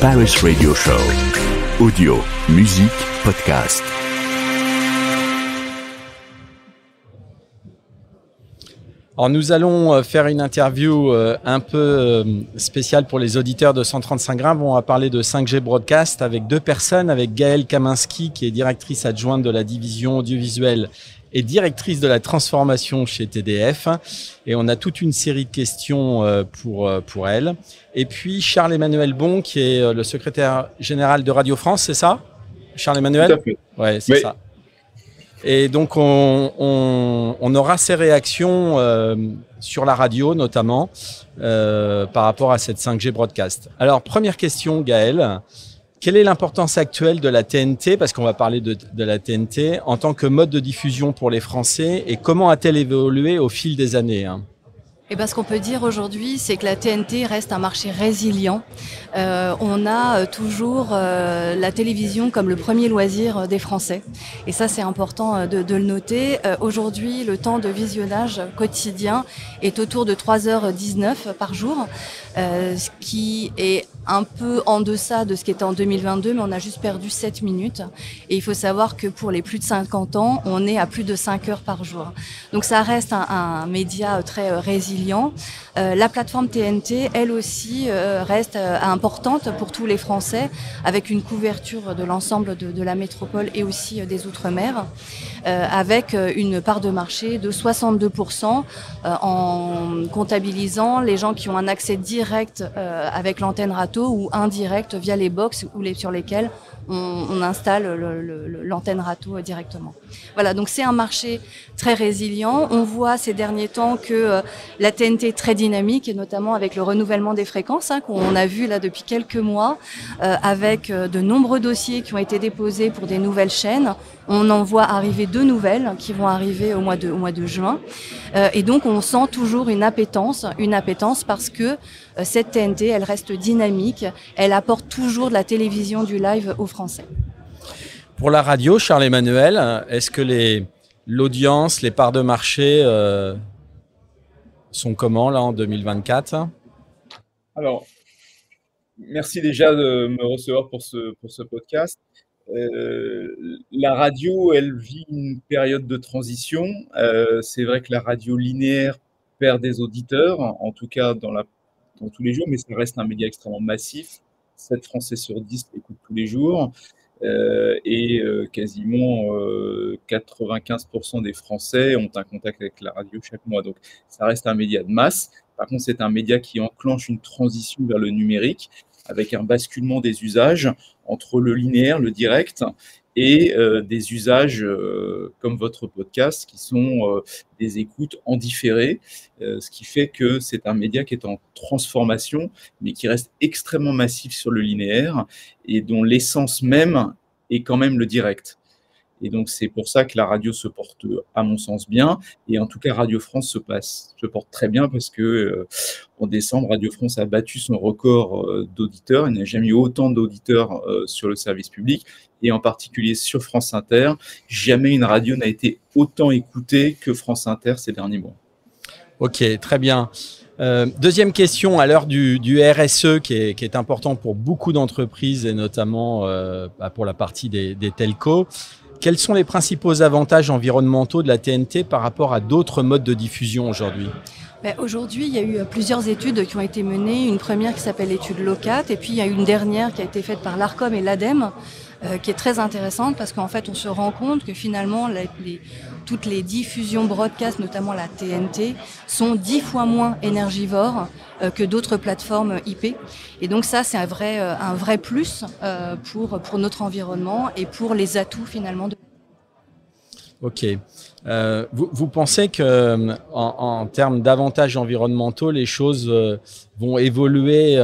Paris Radio Show. Audio, musique, podcast. Alors nous allons faire une interview un peu spéciale pour les auditeurs de 135 grammes. On va parler de 5G Broadcast avec deux personnes, avec Gaëlle Kaminski qui est directrice adjointe de la division audiovisuelle et directrice de la transformation chez TDF. Et on a toute une série de questions pour elle. Et puis Charles-Emmanuel Bon qui est le secrétaire général de Radio France, c'est ça Charles-Emmanuel ? Tout à fait. Ouais, c'est ça. Et donc, on aura ces réactions sur la radio, notamment, par rapport à cette 5G Broadcast. Alors, première question, Gaëlle. Quelle est l'importance actuelle de la TNT, parce qu'on va parler de la TNT, en tant que mode de diffusion pour les Français, et comment a-t-elle évolué au fil des années ? Et ben, ce qu'on peut dire aujourd'hui, c'est que la TNT reste un marché résilient. On a toujours la télévision comme le premier loisir des Français. Et ça, c'est important de le noter. Aujourd'hui, le temps de visionnage quotidien est autour de 3h19 par jour, ce qui est un peu en deçà de ce qui était en 2022, mais on a juste perdu 7 minutes. Et il faut savoir que pour les plus de 50 ans, on est à plus de 5 heures par jour. Donc ça reste un média très résilient. La plateforme TNT, elle aussi, reste importante pour tous les Français, avec une couverture de l'ensemble de la métropole et aussi des Outre-mer, avec une part de marché de 62% en comptabilisant les gens qui ont un accès direct avec l'antenne râteau ou indirect via les box sur lesquels on installe l'antenne râteau directement. Voilà, donc c'est un marché très résilient. On voit ces derniers temps que la TNT est très dynamique, et notamment avec le renouvellement des fréquences qu'on a vu là depuis quelques mois, avec de nombreux dossiers qui ont été déposés pour des nouvelles chaînes. On en voit arriver 2 nouvelles qui vont arriver au mois de juin. Et donc, on sent toujours une appétence parce que cette TNT, elle reste dynamique. Elle apporte toujours de la télévision, du live aux Français. Pour la radio, Charles-Emmanuel, est-ce que l'audience, les parts de marché sont comment là en 2024 ? Alors, merci déjà de me recevoir pour ce podcast. La radio, elle vit une période de transition. C'est vrai que la radio linéaire perd des auditeurs, en tout cas dans tous les jours, mais ça reste un média extrêmement massif. 7 Français sur 10 l'écoutent tous les jours. Et quasiment 95% des Français ont un contact avec la radio chaque mois. Donc, ça reste un média de masse. Par contre, c'est un média qui enclenche une transition vers le numérique avec un basculement des usages entre le linéaire, le direct, et des usages comme votre podcast qui sont des écoutes en différé, ce qui fait que c'est un média qui est en transformation, mais qui reste extrêmement massif sur le linéaire et dont l'essence même est quand même le direct. Et donc, c'est pour ça que la radio se porte, à mon sens, bien. Et en tout cas, Radio France se porte très bien parce que en décembre, Radio France a battu son record d'auditeurs. Il n'y a jamais eu autant d'auditeurs sur le service public et en particulier sur France Inter. Jamais une radio n'a été autant écoutée que France Inter ces derniers mois. Ok, très bien. Deuxième question, à l'heure du RSE qui est important pour beaucoup d'entreprises et notamment pour la partie des telcos. Quels sont les principaux avantages environnementaux de la TNT par rapport à d'autres modes de diffusion aujourd'hui ? Aujourd'hui, il y a eu plusieurs études qui ont été menées. Une première qui s'appelle l'étude LOCAT, et puis il y a une dernière qui a été faite par l'ARCOM et l'ADEME, qui est très intéressante parce qu'en fait, on se rend compte que finalement, toutes les diffusions broadcast, notamment la TNT, sont 10 fois moins énergivores que d'autres plateformes IP. Et donc ça, c'est un vrai plus pour notre environnement et pour les atouts finalement. Ok. Vous pensez que en termes d'avantages environnementaux, les choses vont évoluer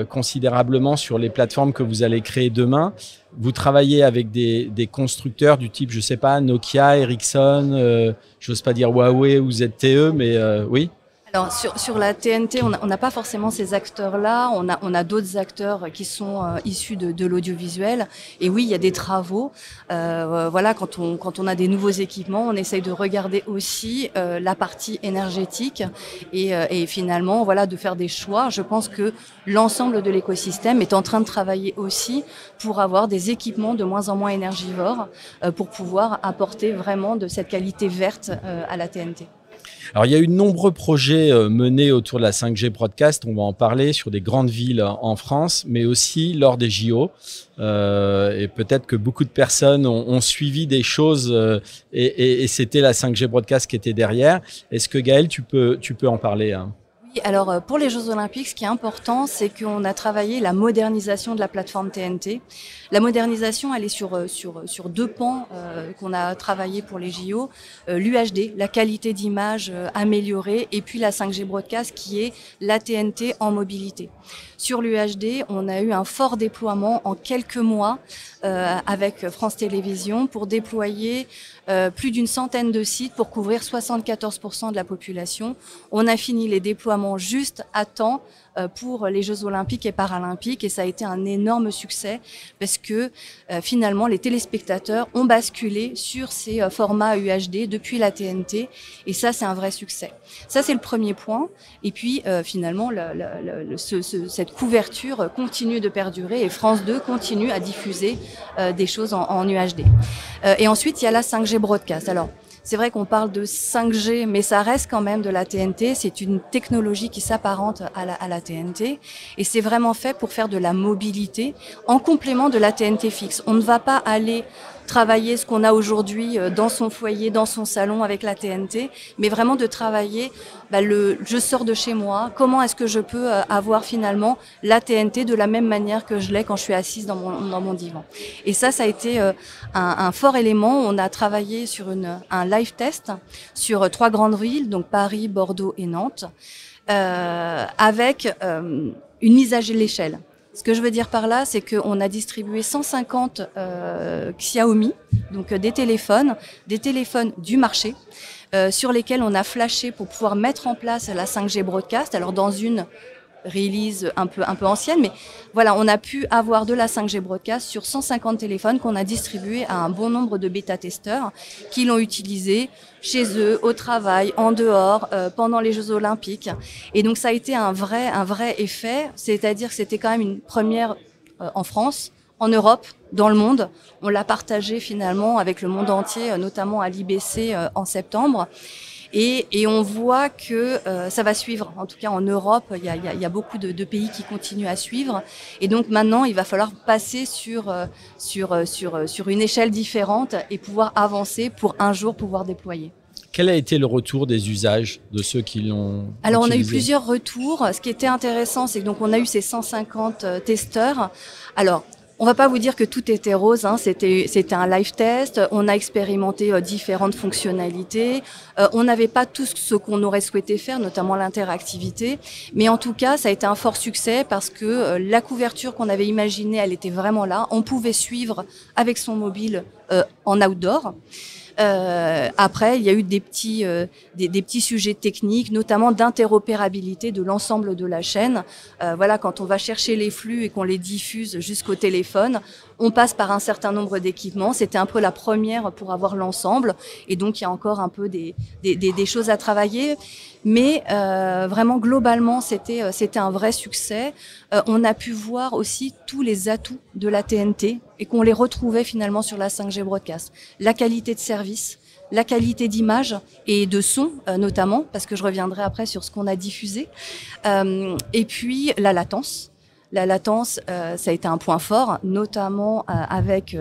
considérablement sur les plateformes que vous allez créer demain ? Vous travaillez avec des constructeurs du type, je sais pas, Nokia, Ericsson, j'ose pas dire Huawei ou ZTE, mais oui ? Alors sur la TNT, on n'a pas forcément ces acteurs-là. On a d'autres acteurs qui sont issus de l'audiovisuel. Et oui, il y a des travaux. Voilà, quand on a des nouveaux équipements, on essaye de regarder aussi la partie énergétique et finalement, voilà, de faire des choix. Je pense que l'ensemble de l'écosystème est en train de travailler aussi pour avoir des équipements de moins en moins énergivores pour pouvoir apporter vraiment de cette qualité verte à la TNT. Alors, il y a eu de nombreux projets menés autour de la 5G Broadcast, on va en parler, sur des grandes villes en France, mais aussi lors des JO. Et peut-être que beaucoup de personnes ont suivi des choses et c'était la 5G Broadcast qui était derrière. Est-ce que Gaëlle, tu peux en parler, hein? Alors pour les Jeux Olympiques, ce qui est important, c'est qu'on a travaillé la modernisation de la plateforme TNT. La modernisation, elle est sur deux pans qu'on a travaillé pour les JO. L'UHD, la qualité d'image améliorée, et puis la 5G Broadcast qui est la TNT en mobilité. Sur l'UHD, on a eu un fort déploiement en quelques mois avec France Télévisions pour déployer plus d'une centaine de sites pour couvrir 74% de la population. On a fini les déploiements juste à temps pour les Jeux Olympiques et Paralympiques et ça a été un énorme succès parce que finalement les téléspectateurs ont basculé sur ces formats UHD depuis la TNT et ça c'est un vrai succès. Ça c'est le premier point et puis finalement cette couverture continue de perdurer et France 2 continue à diffuser des choses en UHD. Et ensuite il y a la 5G Broadcast. Alors c'est vrai qu'on parle de 5G, mais ça reste quand même de la TNT. C'est une technologie qui s'apparente à la TNT. Et c'est vraiment fait pour faire de la mobilité en complément de la TNT fixe. On ne va pas aller travailler ce qu'on a aujourd'hui dans son foyer, dans son salon avec la TNT, mais vraiment de travailler je sors de chez moi, comment est-ce que je peux avoir finalement la TNT de la même manière que je l'ai quand je suis assise dans mon divan. Et ça a été un fort élément. On a travaillé sur un live test sur 3 grandes villes, donc Paris, Bordeaux et Nantes, avec une mise à l'échelle. Ce que je veux dire par là, c'est qu'on a distribué 150 Xiaomi, donc des téléphones du marché, sur lesquels on a flashé pour pouvoir mettre en place la 5G Broadcast. Alors dans une release un peu ancienne, mais voilà, on a pu avoir de la 5G Broadcast sur 150 téléphones qu'on a distribués à un bon nombre de bêta-testeurs qui l'ont utilisé chez eux, au travail, en dehors, pendant les Jeux Olympiques. Et donc ça a été un vrai effet, c'est-à-dire que c'était quand même une première en France, en Europe, dans le monde. On l'a partagé finalement avec le monde entier, notamment à l'IBC en septembre. Et on voit que ça va suivre. En tout cas, en Europe, il y a beaucoup de pays qui continuent à suivre. Et donc maintenant, il va falloir passer sur une échelle différente et pouvoir avancer pour un jour pouvoir déployer. Quel a été le retour des usages de ceux qui l'ont Alors, utilisé? on a eu plusieurs retours. Ce qui était intéressant, c'est que donc on a eu ces 150 testeurs. Alors, on va pas vous dire que tout était rose, hein. C'était un live test. On a expérimenté différentes fonctionnalités. On n'avait pas tout ce qu'on aurait souhaité faire, notamment l'interactivité. Mais en tout cas, ça a été un fort succès parce que la couverture qu'on avait imaginée, elle était vraiment là. On pouvait suivre avec son mobile en outdoor. Après, il y a eu des petits sujets techniques, notamment d'interopérabilité de l'ensemble de la chaîne. Voilà, quand on va chercher les flux et qu'on les diffuse jusqu'au téléphone, on passe par un certain nombre d'équipements. C'était un peu la première pour avoir l'ensemble, et donc il y a encore un peu des choses à travailler. Mais vraiment globalement, c'était un vrai succès. On a pu voir aussi tous les atouts de la TNT et qu'on les retrouvait finalement sur la 5G Broadcast. La qualité de service, la qualité d'image et de son notamment, parce que je reviendrai après sur ce qu'on a diffusé. Et puis la latence. La latence, ça a été un point fort, notamment avec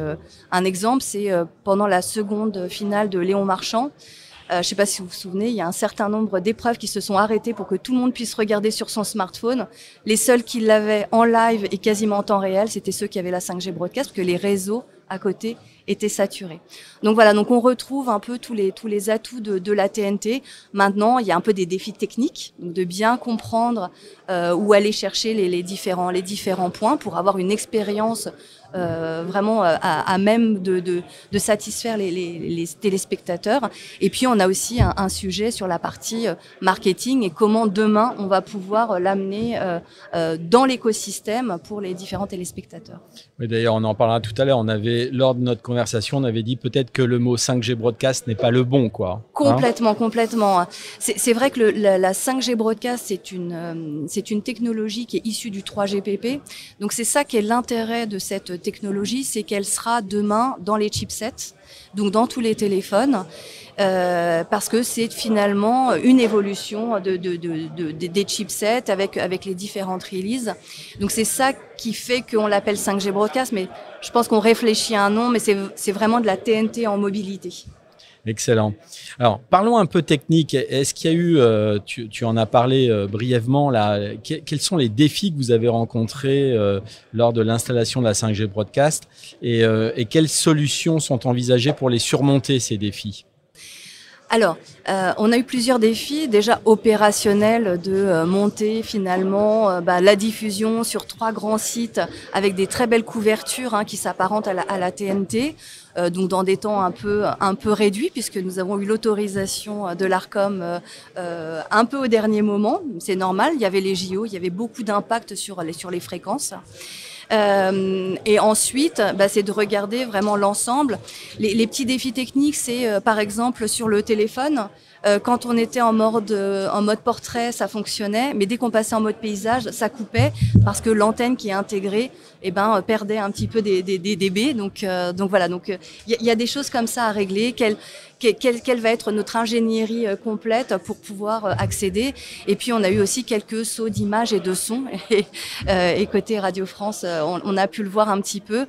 un exemple, c'est pendant la seconde finale de Léon Marchand. Je ne sais pas si vous vous souvenez, il y a un certain nombre d'épreuves qui se sont arrêtées pour que tout le monde puisse regarder sur son smartphone. Les seuls qui l'avaient en live et quasiment en temps réel, c'était ceux qui avaient la 5G Broadcast, parce que les réseaux à côté était saturé. Donc voilà, donc on retrouve un peu tous les atouts de la TNT. Maintenant, il y a un peu des défis techniques, donc de bien comprendre où aller chercher les différents points pour avoir une expérience vraiment à même de satisfaire les téléspectateurs. Et puis on a aussi un sujet sur la partie marketing et comment demain on va pouvoir l'amener dans l'écosystème pour les différents téléspectateurs. Oui, d'ailleurs, on en parlera tout à l'heure. Lors de notre conversation, on avait dit peut-être que le mot 5G broadcast n'est pas le bon, quoi. Complètement. C'est vrai que la 5G broadcast, c'est une technologie qui est issue du 3GPP. Donc c'est ça qui est l'intérêt de cette technologie, c'est qu'elle sera demain dans les chipsets, donc dans tous les téléphones. Parce que c'est finalement une évolution des chipsets avec les différentes releases. Donc c'est ça qui fait qu'on l'appelle 5G broadcast, mais je pense qu'on réfléchit à un nom, mais c'est vraiment de la TNT en mobilité. Excellent. Alors, parlons un peu technique. Est-ce qu'il y a eu, tu en as parlé brièvement, là, quels sont les défis que vous avez rencontrés lors de l'installation de la 5G broadcast et quelles solutions sont envisagées pour les surmonter, ces défis ? Alors, on a eu plusieurs défis, déjà opérationnels de monter finalement la diffusion sur 3 grands sites avec des très belles couvertures qui s'apparentent à la TNT, donc dans des temps un peu réduits puisque nous avons eu l'autorisation de l'Arcom un peu au dernier moment. C'est normal, il y avait les JO, il y avait beaucoup d'impact sur les fréquences. Et ensuite, c'est de regarder vraiment l'ensemble. Les petits défis techniques, c'est par exemple sur le téléphone, quand on était en mode portrait, ça fonctionnait, mais dès qu'on passait en mode paysage, ça coupait parce que l'antenne qui est intégrée, perdait un petit peu des dB. Donc voilà, il y a des choses comme ça à régler. Quelle va être notre ingénierie complète pour pouvoir accéder. Et puis, on a eu aussi quelques sauts d'images et de son. Et côté Radio France, on a pu le voir un petit peu,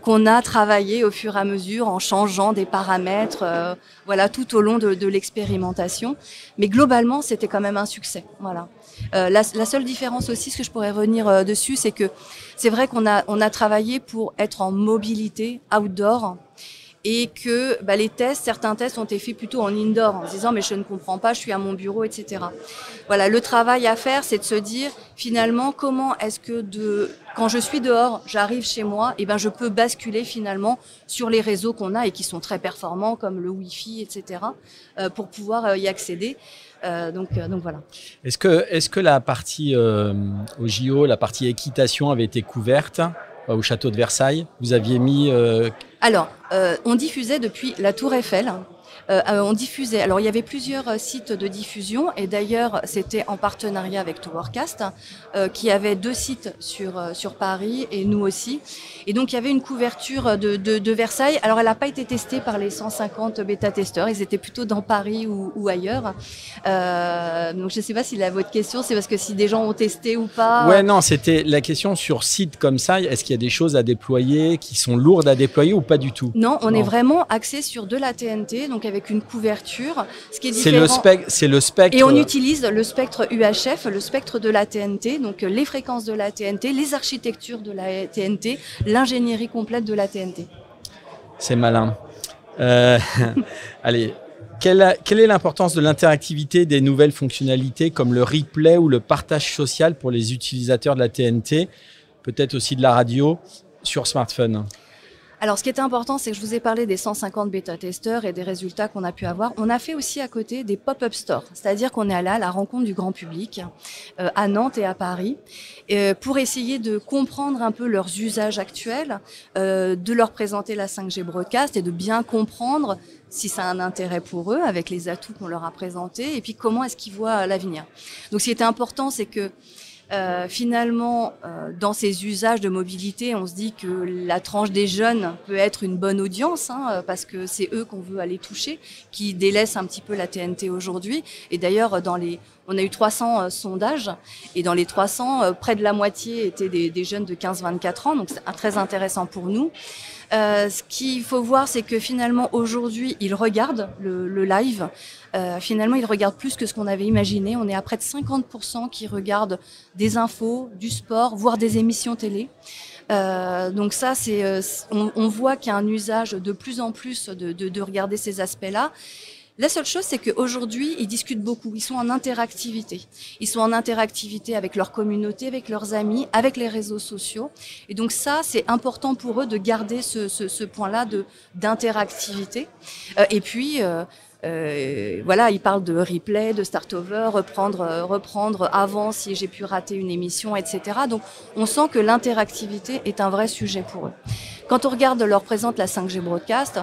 qu'on a travaillé au fur et à mesure en changeant des paramètres, tout au long de l'expérimentation. Mais globalement, c'était quand même un succès. Voilà. La seule différence aussi, ce que je pourrais revenir dessus, c'est que c'est vrai qu'on a travaillé pour être en mobilité outdoor. Et que certains tests ont été faits plutôt en indoor, en se disant mais je ne comprends pas, je suis à mon bureau, etc. Voilà, le travail à faire, c'est de se dire finalement comment est-ce que quand je suis dehors, j'arrive chez moi, je peux basculer finalement sur les réseaux qu'on a et qui sont très performants comme le Wi-Fi, etc. Pour pouvoir y accéder. Donc voilà. Est-ce que la partie au JO, la partie équitation avait été couverte au château de Versailles? Vous aviez mis Alors, on diffusait depuis la Tour Eiffel. Alors il y avait plusieurs sites de diffusion et d'ailleurs c'était en partenariat avec Towercast qui avait 2 sites sur Paris et nous aussi. Et donc il y avait une couverture de Versailles. Alors elle n'a pas été testée par les 150 bêta-testeurs, ils étaient plutôt dans Paris ou ailleurs. Donc je ne sais pas si votre question c'est parce que si des gens ont testé ou pas. Ouais, non, c'était la question sur site comme ça. Est-ce qu'il y a des choses à déployer qui sont lourdes à déployer ou pas du tout? Non, on est vraiment axé sur de la TNT, donc avec une couverture, ce qui est différent. C'est le spectre. Et on utilise le spectre UHF, le spectre de la TNT, donc les fréquences de la TNT, les architectures de la TNT, l'ingénierie complète de la TNT. C'est malin. Allez, quelle est l'importance de l'interactivité des nouvelles fonctionnalités comme le replay ou le partage social pour les utilisateurs de la TNT, peut-être aussi de la radio, sur smartphone? Alors, ce qui était important, c'est que je vous ai parlé des 150 bêta-testeurs et des résultats qu'on a pu avoir. On a fait aussi à côté des pop-up stores, c'est-à-dire qu'on est allé à la rencontre du grand public à Nantes et à Paris pour essayer de comprendre un peu leurs usages actuels, de leur présenter la 5G broadcast et de bien comprendre si ça a un intérêt pour eux avec les atouts qu'on leur a présentés et puis comment est-ce qu'ils voient l'avenir. Donc, ce qui était important, c'est que finalement, dans ces usages de mobilité, on se dit que la tranche des jeunes peut être une bonne audience, parce que c'est eux qu'on veut aller toucher, qui délaissent un petit peu la TNT aujourd'hui. Et d'ailleurs, dans On a eu 300 sondages et dans les 300, près de la moitié étaient des jeunes de 15-24 ans, donc c'est très intéressant pour nous. Ce qu'il faut voir, c'est que finalement aujourd'hui, ils regardent le live. Finalement, ils regardent plus que ce qu'on avait imaginé. On est à près de 50% qui regardent des infos, du sport, voire des émissions télé. Donc ça, on voit qu'il y a un usage de plus en plus de regarder ces aspects-là. La seule chose, c'est qu'aujourd'hui, ils discutent beaucoup. Ils sont en interactivité. Ils sont en interactivité avec leur communauté, avec leurs amis, avec les réseaux sociaux. Et donc ça, c'est important pour eux de garder ce point-là d'interactivité. Et puis, voilà, ils parlent de replay, de start-over, reprendre avant si j'ai pu rater une émission, etc. Donc, on sent que l'interactivité est un vrai sujet pour eux. Quand on regarde leur présente la 5G Broadcast,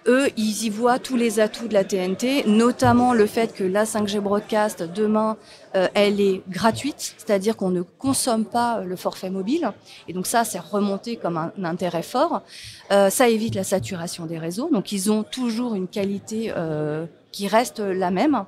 eux, ils y voient tous les atouts de la TNT, notamment le fait que la 5G Broadcast, demain, elle est gratuite, c'est-à-dire qu'on ne consomme pas le forfait mobile. Et donc ça, c'est remonté comme un intérêt fort. Ça évite la saturation des réseaux. Donc ils ont toujours une qualité qui reste la même.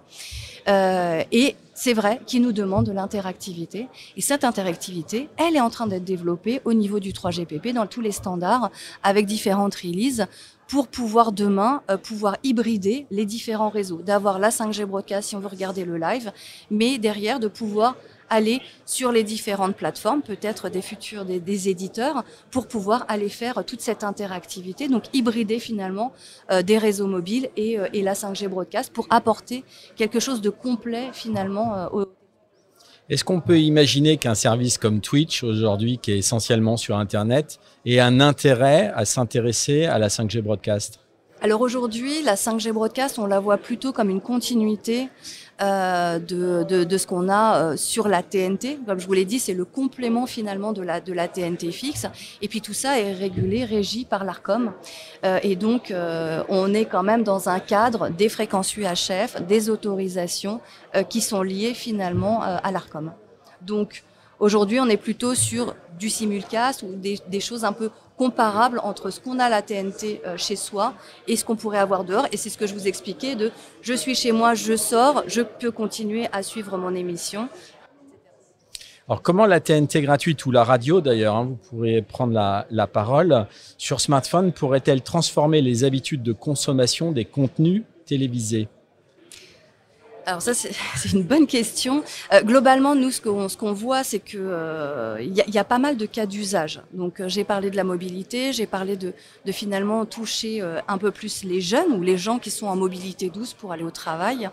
Et c'est vrai qu'ils nous demandent de l'interactivité. Et cette interactivité, elle est en train d'être développée au niveau du 3GPP dans tous les standards avec différentes releases pour pouvoir demain pouvoir hybrider les différents réseaux, d'avoir la 5G Broadcast si on veut regarder le live, mais derrière de pouvoir aller sur les différentes plateformes, peut-être des éditeurs, pour pouvoir aller faire toute cette interactivité, donc hybrider finalement des réseaux mobiles et la 5G Broadcast pour apporter quelque chose de complet finalement Est-ce qu'on peut imaginer qu'un service comme Twitch, aujourd'hui, qui est essentiellement sur Internet, ait un intérêt à s'intéresser à la 5G Broadcast ? Alors aujourd'hui, la 5G Broadcast, on la voit plutôt comme une continuité de ce qu'on a sur la TNT. Comme je vous l'ai dit, c'est le complément finalement de la TNT fixe. Et puis tout ça est régulé, régi par l'Arcom. Et donc, on est quand même dans un cadre des fréquences UHF, des autorisations qui sont liées finalement à l'Arcom. Donc, aujourd'hui, on est plutôt sur du simulcast ou des choses un peu comparables entre ce qu'on a à la TNT chez soi et ce qu'on pourrait avoir dehors. Et c'est ce que je vous expliquais de « je suis chez moi, je sors, je peux continuer à suivre mon émission ». Alors, comment la TNT gratuite ou la radio d'ailleurs, vous pourrez prendre la parole, sur smartphone pourrait-elle transformer les habitudes de consommation des contenus télévisés ? Alors ça, c'est une bonne question. Globalement, nous, ce qu'on voit, c'est que y a pas mal de cas d'usage. Donc, j'ai parlé de la mobilité, j'ai parlé de finalement toucher un peu plus les jeunes ou les gens qui sont en mobilité douce pour aller au travail.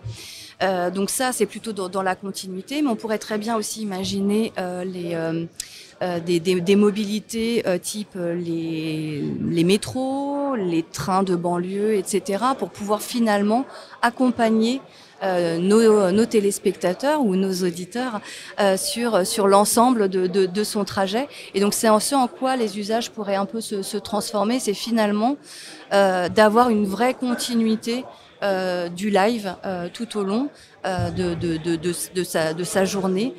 Donc ça, c'est plutôt dans la continuité, mais on pourrait très bien aussi imaginer des mobilités type les métros, les trains de banlieue, etc., pour pouvoir finalement accompagner nos téléspectateurs ou nos auditeurs sur l'ensemble de son trajet. Et donc c'est en ce en quoi les usages pourraient un peu se transformer, c'est finalement d'avoir une vraie continuité du live tout au long de sa journée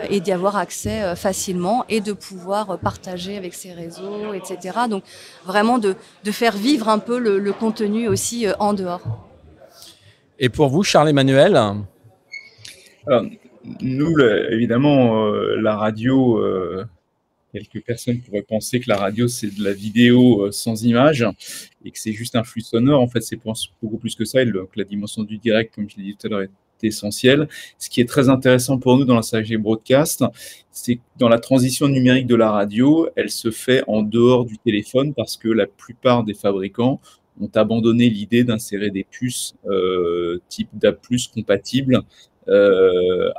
et d'y avoir accès facilement et de pouvoir partager avec ses réseaux, etc. Donc vraiment de faire vivre un peu le contenu aussi en dehors. Et pour vous, Charles-Emmanuel ? Alors, nous, évidemment, la radio, quelques personnes pourraient penser que la radio, c'est de la vidéo sans image et que c'est juste un flux sonore. En fait, c'est beaucoup plus que ça. Et que la dimension du direct, comme je l'ai dit tout à l'heure, est essentielle. Ce qui est très intéressant pour nous dans la 5G Broadcast, c'est que dans la transition numérique de la radio, elle se fait en dehors du téléphone parce que la plupart des fabricants ont abandonné l'idée d'insérer des puces type DAB+, compatibles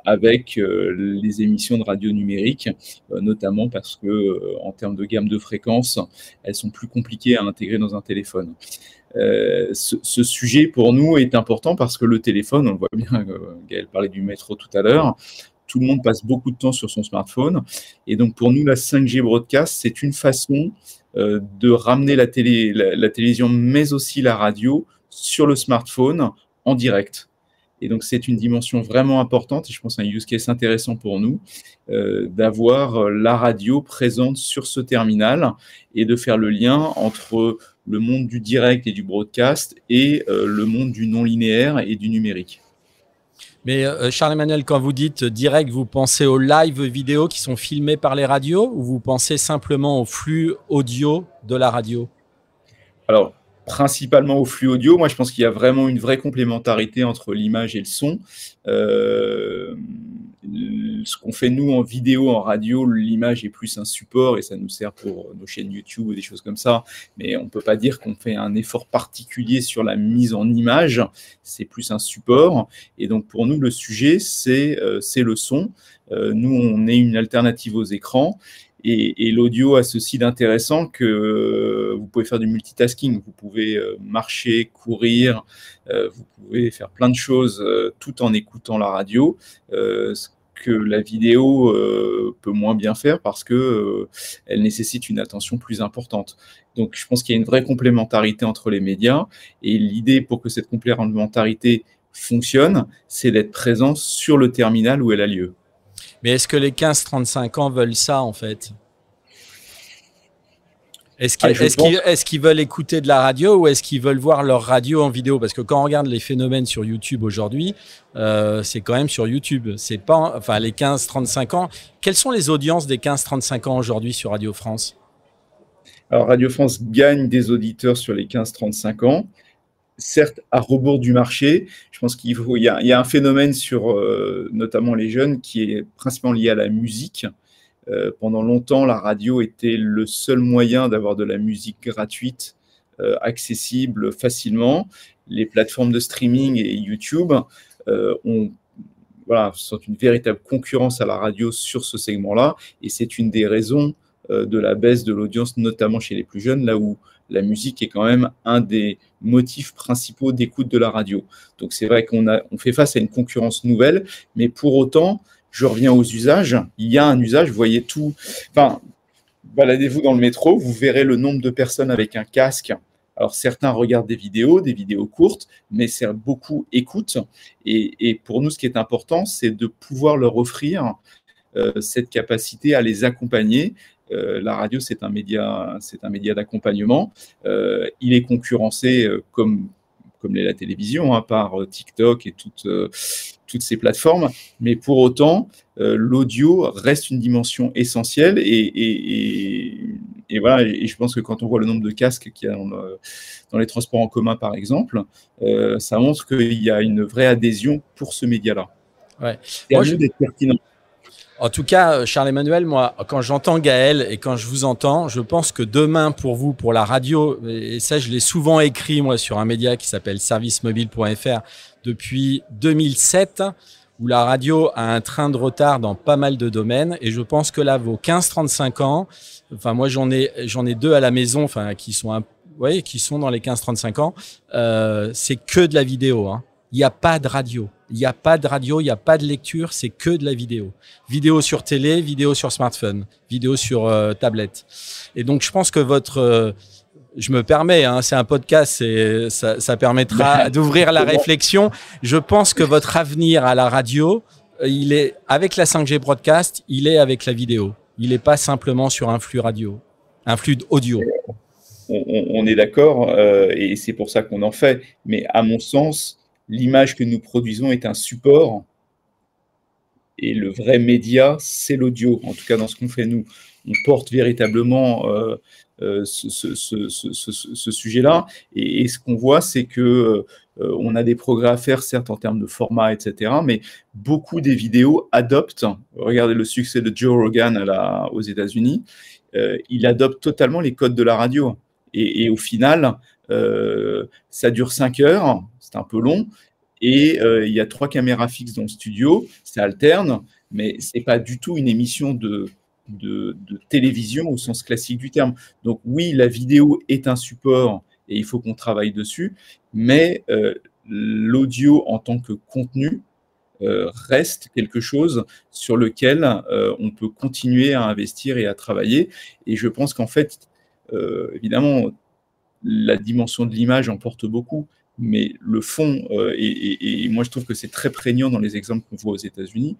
avec les émissions de radio numérique, notamment parce que en termes de gamme de fréquences, elles sont plus compliquées à intégrer dans un téléphone. Ce sujet pour nous est important parce que le téléphone, on le voit bien, Gaël parlait du métro tout à l'heure, tout le monde passe beaucoup de temps sur son smartphone. Et donc pour nous, la 5G Broadcast, c'est une façon de ramener la télévision, mais aussi la radio, sur le smartphone en direct. Et donc, c'est une dimension vraiment importante, et je pense un use case intéressant pour nous, d'avoir la radio présente sur ce terminal et de faire le lien entre le monde du direct et du broadcast et le monde du non-linéaire et du numérique. Mais Charles-Emmanuel, quand vous dites direct, vous pensez aux live vidéo qui sont filmés par les radios ou vous pensez simplement au flux audio de la radio? Alors, principalement au flux audio. Moi, je pense qu'il y a vraiment une vraie complémentarité entre l'image et le son. Ce qu'on fait, nous, en vidéo, en radio, l'image est plus un support et ça nous sert pour nos chaînes YouTube ou des choses comme ça. Mais on ne peut pas dire qu'on fait un effort particulier sur la mise en image. C'est plus un support. Et donc, pour nous, le sujet, c'est le son. Nous, on est une alternative aux écrans. Et l'audio a ceci d'intéressant que vous pouvez faire du multitasking, vous pouvez marcher, courir, vous pouvez faire plein de choses tout en écoutant la radio, ce que la vidéo peut moins bien faire parce que elle nécessite une attention plus importante. Donc je pense qu'il y a une vraie complémentarité entre les médias et l'idée pour que cette complémentarité fonctionne, c'est d'être présent sur le terminal où elle a lieu. Mais est-ce que les 15-35 ans veulent ça, en fait? Est-ce qu'ils veulent écouter de la radio ou est-ce qu'ils veulent voir leur radio en vidéo? Parce que quand on regarde les phénomènes sur YouTube aujourd'hui, c'est quand même sur YouTube. C'est pas, enfin, les 15-35 ans. Quelles sont les audiences des 15-35 ans aujourd'hui sur Radio France? Alors, Radio France gagne des auditeurs sur les 15-35 ans. Certes, à rebours du marché, je pense qu'il y a un phénomène sur notamment les jeunes qui est principalement lié à la musique. Pendant longtemps, la radio était le seul moyen d'avoir de la musique gratuite, accessible facilement. Les plateformes de streaming et YouTube sont une véritable concurrence à la radio sur ce segment-là. Et c'est une des raisons de la baisse de l'audience, notamment chez les plus jeunes, là où la musique est quand même un des motifs principaux d'écoute de la radio. Donc c'est vrai qu'on fait face à une concurrence nouvelle, mais pour autant, je reviens aux usages. Il y a un usage, vous voyez tout. Enfin, baladez-vous dans le métro, vous verrez le nombre de personnes avec un casque. Alors certains regardent des vidéos courtes, mais beaucoup écoutent. Et pour nous, ce qui est important, c'est de pouvoir leur offrir cette capacité à les accompagner. La radio, c'est un média d'accompagnement. Il est concurrencé comme l'est la télévision, par TikTok et toutes ces plateformes. Mais pour autant, l'audio reste une dimension essentielle. Et voilà. Et je pense que quand on voit le nombre de casques qu'il y a dans les transports en commun, par exemple, ça montre qu'il y a une vraie adhésion pour ce média-là. Ouais. C'est à nous d'être pertinent. En tout cas, Charles-Emmanuel, moi, quand j'entends Gaël et quand je vous entends, je pense que demain, pour vous, pour la radio, et ça, je l'ai souvent écrit, moi, sur un média qui s'appelle servicemobile.fr depuis 2007, où la radio a un train de retard dans pas mal de domaines. Et je pense que là, vos 15-35 ans, enfin, moi, j'en ai deux à la maison, enfin, qui sont dans les 15-35 ans, c'est que de la vidéo, hein. Il n'y a pas de radio. Il n'y a pas de radio, il n'y a pas de lecture, c'est que de la vidéo. Vidéo sur télé, vidéo sur smartphone, vidéo sur tablette. Et donc, je pense que je me permets, c'est un podcast, ça permettra d'ouvrir la réflexion. Je pense que votre avenir à la radio, il est avec la 5G broadcast, il est avec la vidéo. Il n'est pas simplement sur un flux radio, un flux audio. On est d'accord, et c'est pour ça qu'on en fait. Mais à mon sens, l'image que nous produisons est un support et le vrai média, c'est l'audio. En tout cas, dans ce qu'on fait, nous, on porte véritablement ce sujet-là. Et ce qu'on voit, c'est que on a des progrès à faire, certes, en termes de format, etc. Mais beaucoup des vidéos adoptent. Regardez le succès de Joe Rogan aux États-Unis. Il adopte totalement les codes de la radio. Et au final, ça dure 5 heures. C'est un peu long, et il y a 3 caméras fixes dans le studio, ça alterne, mais ce n'est pas du tout une émission de télévision au sens classique du terme. Donc oui, la vidéo est un support et il faut qu'on travaille dessus, mais l'audio en tant que contenu reste quelque chose sur lequel on peut continuer à investir et à travailler. Et je pense qu'en fait, évidemment, la dimension de l'image emporte beaucoup, mais le fond, et moi je trouve que c'est très prégnant dans les exemples qu'on voit aux États-Unis,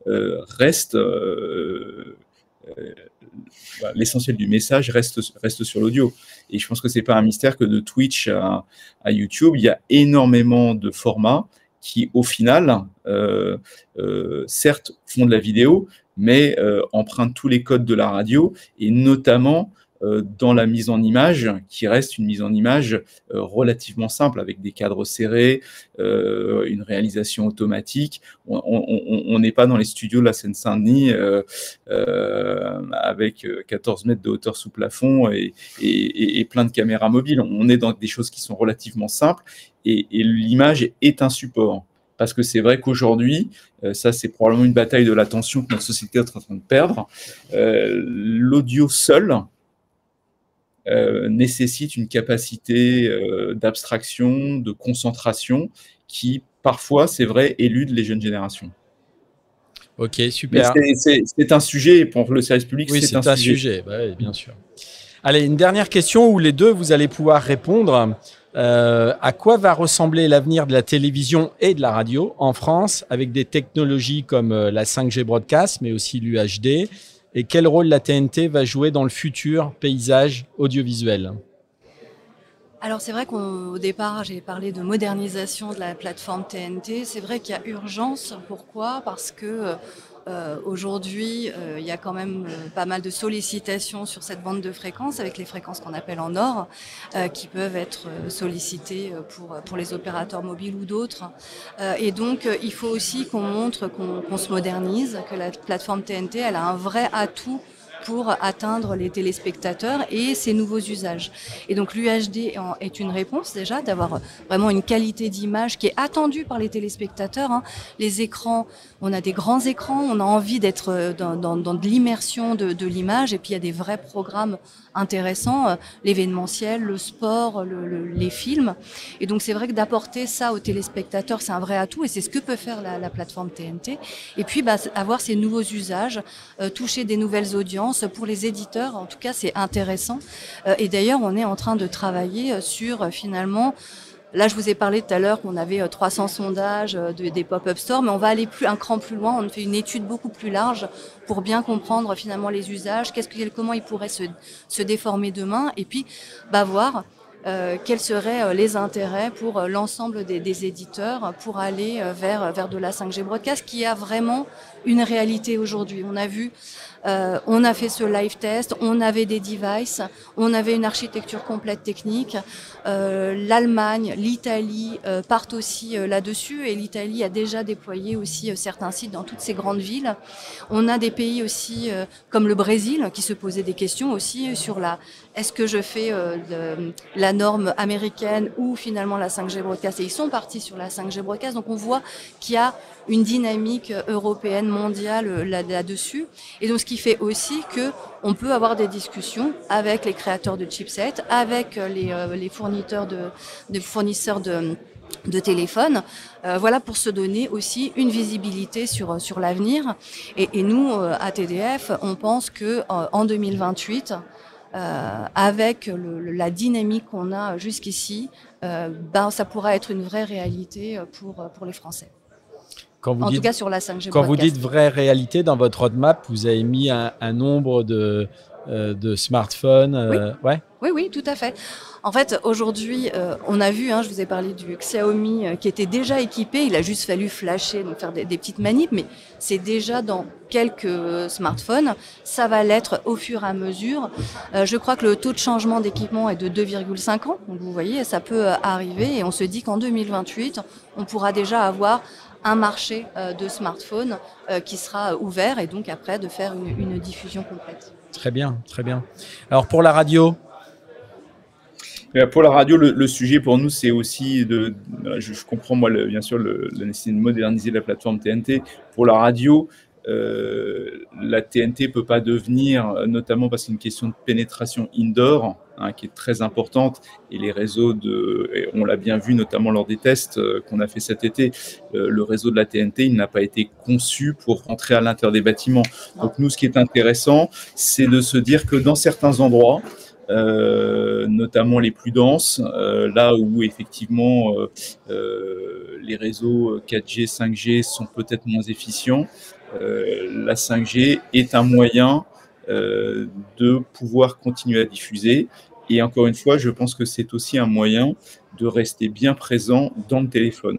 reste l'essentiel du message reste sur l'audio. Et je pense que c'est pas un mystère que de Twitch à YouTube, il y a énormément de formats qui, au final, certes, font de la vidéo, mais empruntent tous les codes de la radio, et notamment dans la mise en image, qui reste une mise en image relativement simple, avec des cadres serrés, une réalisation automatique. On n'est pas dans les studios de la Seine-Saint-Denis avec 14 mètres de hauteur sous plafond et plein de caméras mobiles. On est dans des choses qui sont relativement simples, et l'image est un support. Parce que c'est vrai qu'aujourd'hui, ça c'est probablement une bataille de l'attention que notre société est en train de perdre, l'audio seul nécessite une capacité d'abstraction, de concentration qui, parfois, c'est vrai, élude les jeunes générations. Ok, super. C'est un sujet, pour le service public, oui, c'est un sujet. Bah, oui, bien sûr. Allez, une dernière question où les deux, vous allez pouvoir répondre. À quoi va ressembler l'avenir de la télévision et de la radio en France avec des technologies comme la 5G broadcast, mais aussi l'UHD? Et quel rôle la TNT va jouer dans le futur paysage audiovisuel? Alors c'est vrai qu'au départ, j'ai parlé de modernisation de la plateforme TNT. C'est vrai qu'il y a urgence. Pourquoi? Parce que aujourd'hui, il y a quand même pas mal de sollicitations sur cette bande de fréquences, avec les fréquences qu'on appelle en or, qui peuvent être sollicitées pour les opérateurs mobiles ou d'autres. Et donc, il faut aussi qu'on montre qu'on se modernise, que la plateforme TNT, elle a un vrai atout pour atteindre les téléspectateurs et ces nouveaux usages. Et donc l'UHD est une réponse déjà, d'avoir vraiment une qualité d'image qui est attendue par les téléspectateurs. Les écrans, on a des grands écrans, on a envie d'être dans de l'immersion de l'image, et puis il y a des vrais programmes intéressants, l'événementiel, le sport, les films. Et donc c'est vrai que d'apporter ça aux téléspectateurs, c'est un vrai atout, et c'est ce que peut faire la plateforme TNT. Et puis avoir ces nouveaux usages, toucher des nouvelles audiences. Pour les éditeurs, en tout cas, c'est intéressant. Et d'ailleurs, on est en train de travailler sur, finalement, là, je vous ai parlé tout à l'heure qu'on avait 300 sondages des pop-up stores, mais on va aller un cran plus loin. On fait une étude beaucoup plus large pour bien comprendre, finalement, les usages, comment ils pourraient se déformer demain, et puis voir quels seraient les intérêts pour l'ensemble des éditeurs pour aller vers de la 5G broadcast, qui a vraiment une réalité aujourd'hui. On a vu, on a fait ce live test, on avait des devices, on avait une architecture complète technique. L'Allemagne, l'Italie partent aussi là-dessus, et l'Italie a déjà déployé aussi certains sites dans toutes ces grandes villes. On a des pays aussi comme le Brésil qui se posaient des questions aussi sur est-ce que je fais la norme américaine ou finalement la 5G broadcast, et ils sont partis sur la 5G broadcast. Donc on voit qu'il y a une dynamique européenne, mondiale là-dessus. Et donc ce qui fait aussi que on peut avoir des discussions avec les créateurs de chipsets, avec les fournisseurs de téléphones, voilà, pour se donner aussi une visibilité sur l'avenir. Et nous, à TDF, on pense que en 2028, avec la dynamique qu'on a jusqu'ici, ça pourra être une vraie réalité pour les Français. En tout cas sur la 5G quand broadcast. Vous dites vraie réalité, dans votre roadmap, vous avez mis un nombre de smartphones. Oui. Oui, tout à fait. En fait, aujourd'hui, on a vu, je vous ai parlé du Xiaomi qui était déjà équipé. Il a juste fallu flasher, donc faire des petites manips, mais c'est déjà dans quelques smartphones. Ça va l'être au fur et à mesure. Je crois que le taux de changement d'équipement est de 2,5 ans. Donc vous voyez, ça peut arriver, et on se dit qu'en 2028, on pourra déjà avoir un marché de smartphones qui sera ouvert, et donc après de faire une diffusion complète. Très bien, très bien. Alors pour la radio? Pour la radio, le sujet pour nous, c'est aussi je comprends moi bien sûr la nécessité de moderniser la plateforme TNT. Pour la radio, la TNT peut pas devenir, notamment parce que c'est une question de pénétration indoor, qui est très importante, et les réseaux on l'a bien vu notamment lors des tests qu'on a fait cet été, le réseau de la TNT, il n'a pas été conçu pour rentrer à l'intérieur des bâtiments. Donc nous, ce qui est intéressant, c'est de se dire que dans certains endroits, notamment les plus denses, là où effectivement les réseaux 4G, 5G sont peut-être moins efficients, la 5G est un moyen de pouvoir continuer à diffuser. Et encore une fois, je pense que c'est aussi un moyen de rester bien présent dans le téléphone.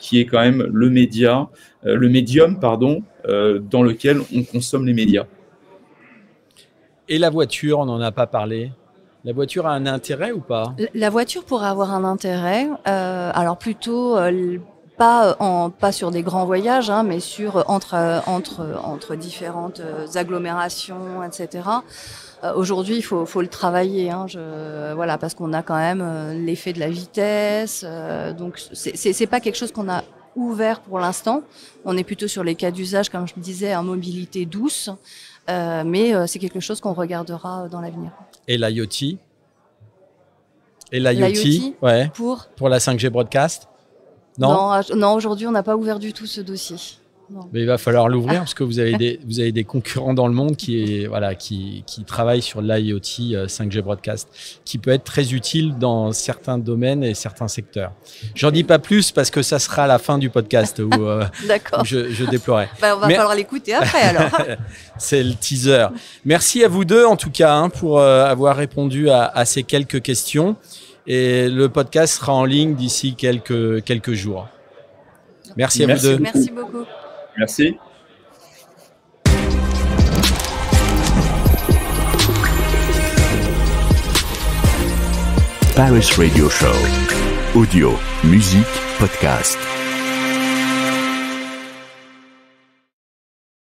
qui est quand même le médium, dans lequel on consomme les médias. Et la voiture, on n'en a pas parlé. La voiture a un intérêt ou pas ? La voiture pourrait avoir un intérêt, alors plutôt pas sur des grands voyages, hein, mais entre différentes agglomérations, etc. Aujourd'hui, il faut le travailler, hein, voilà, parce qu'on a quand même l'effet de la vitesse. Donc, c'est pas quelque chose qu'on a ouvert pour l'instant. On est plutôt sur les cas d'usage, comme je me disais, en mobilité douce. Mais c'est quelque chose qu'on regardera dans l'avenir. Et l'IoT ? Ouais. Pour la 5G Broadcast ? Non, aujourd'hui, on n'a pas ouvert du tout ce dossier. Non. Mais il va falloir l'ouvrir parce que vous avez des concurrents dans le monde qui travaillent sur l'IoT 5G Broadcast, qui peut être très utile dans certains domaines et certains secteurs. J'en dis pas plus parce que ça sera à la fin du podcast où, D'accord. Où je déploierai. On va falloir l'écouter après alors. C'est le teaser. Merci à vous deux en tout cas pour avoir répondu à ces quelques questions. Et le podcast sera en ligne d'ici quelques jours. Merci à vous deux. Merci beaucoup. Merci. Paris Radio Show. Audio, musique, podcast.